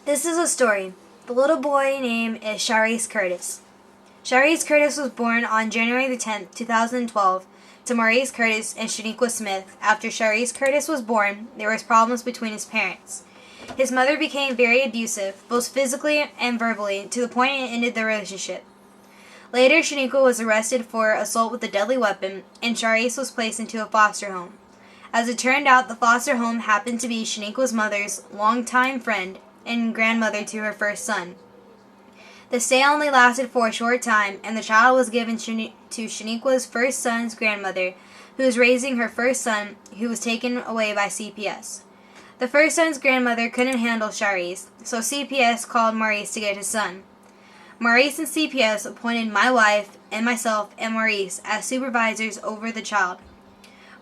This is a story. The little boy name is Sharice Curtis. Sharice Curtis was born on January the 10th, 2012 to Maurice Curtis and Shaniqua Smith. After Sharice Curtis was born, there was problems between his parents. His mother became very abusive, both physically and verbally, to the point it ended their relationship. Later, Shaniqua was arrested for assault with a deadly weapon, and Sharice was placed into a foster home. As it turned out, the foster home happened to be Shaniqua's mother's longtime friend and grandmother to her first son. The stay only lasted for a short time, and the child was given to Shaniqua's first son's grandmother, who was raising her first son, who was taken away by CPS. The first son's grandmother couldn't handle Sharice, so CPS called Maurice to get his son. Maurice and CPS appointed my wife and myself and Maurice as supervisors over the child.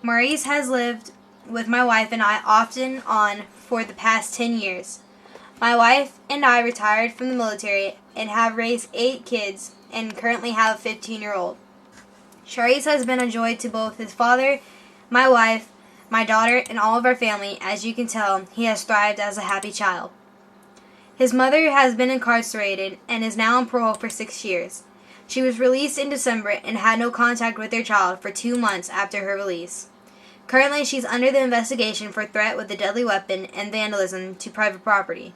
Maurice has lived with my wife and I off and on for the past 10 years. My wife and I retired from the military and have raised 8 kids and currently have a 15-year-old. Sharice has been a joy to both his father, my wife, my daughter, and all of our family. As you can tell, he has thrived as a happy child. His mother has been incarcerated and is now on parole for 6 years. She was released in December and had no contact with their child for 2 months after her release. Currently, she's under the investigation for threat with a deadly weapon and vandalism to private property.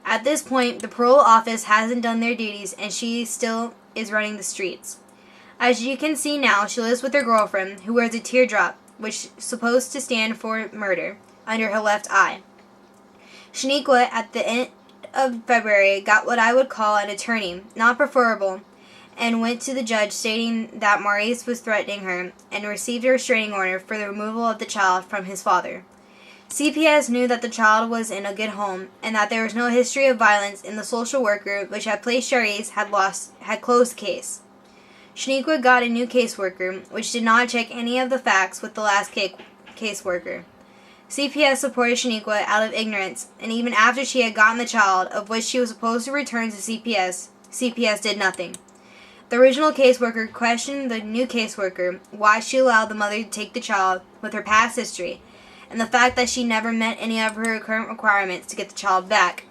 At this point, the parole office hasn't done their duties and she still is running the streets. As you can see now, she lives with her girlfriend, who wears a teardrop, which is supposed to stand for murder, under her left eye. Shaniqua, at the end of February, got what I would call an attorney, not preferable, and went to the judge stating that Maurice was threatening her and received a restraining order for the removal of the child from his father. CPS knew that the child was in a good home and that there was no history of violence, and the social worker which had placed Sharice had closed the case. Shaniqua got a new caseworker, which did not check any of the facts with the last caseworker. CPS supported Shaniqua out of ignorance, and even after she had gotten the child, of which she was supposed to return to CPS, CPS did nothing. The original caseworker questioned the new caseworker why she allowed the mother to take the child with her past history, and the fact that she never met any of her current requirements to get the child back.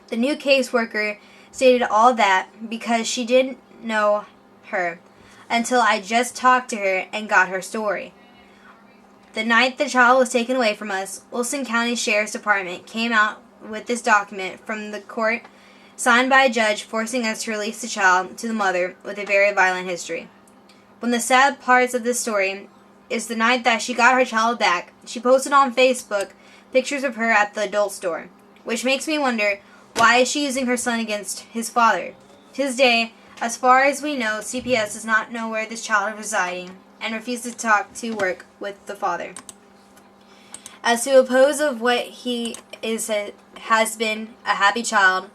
The new caseworker stated all that because she didn't know her until I just talked to her and got her story. The night the child was taken away from us, Wilson County Sheriff's Department came out with this document from the court signed by a judge forcing us to release the child to the mother with a very violent history. One of the sad parts of this story is the night that she got her child back, she posted on Facebook pictures of her at the adult store, which makes me wonder, why is she using her son against his father? To this day, as far as we know, CPS does not know where this child is residing and refuses to talk to work with the father. As to oppose of what he has been a happy child,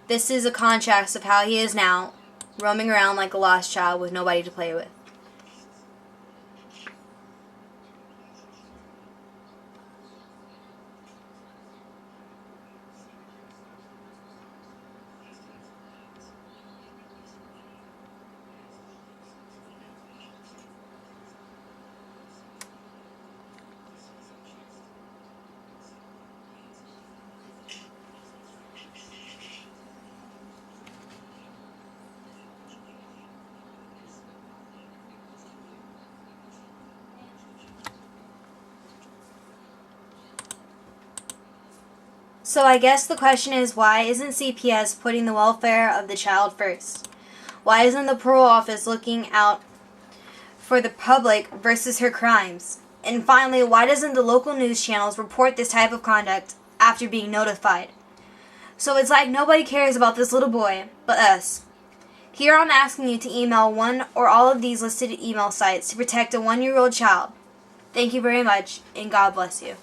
this is a contrast of how he is now, roaming around like a lost child with nobody to play with. So I guess the question is, why isn't CPS putting the welfare of the child first? Why isn't the parole office looking out for the public versus her crimes? And finally, why doesn't the local news channels report this type of conduct after being notified? So it's like nobody cares about this little boy but us. Here I'm asking you to email one or all of these listed email sites to protect a 1-year-old child. Thank you very much, and God bless you.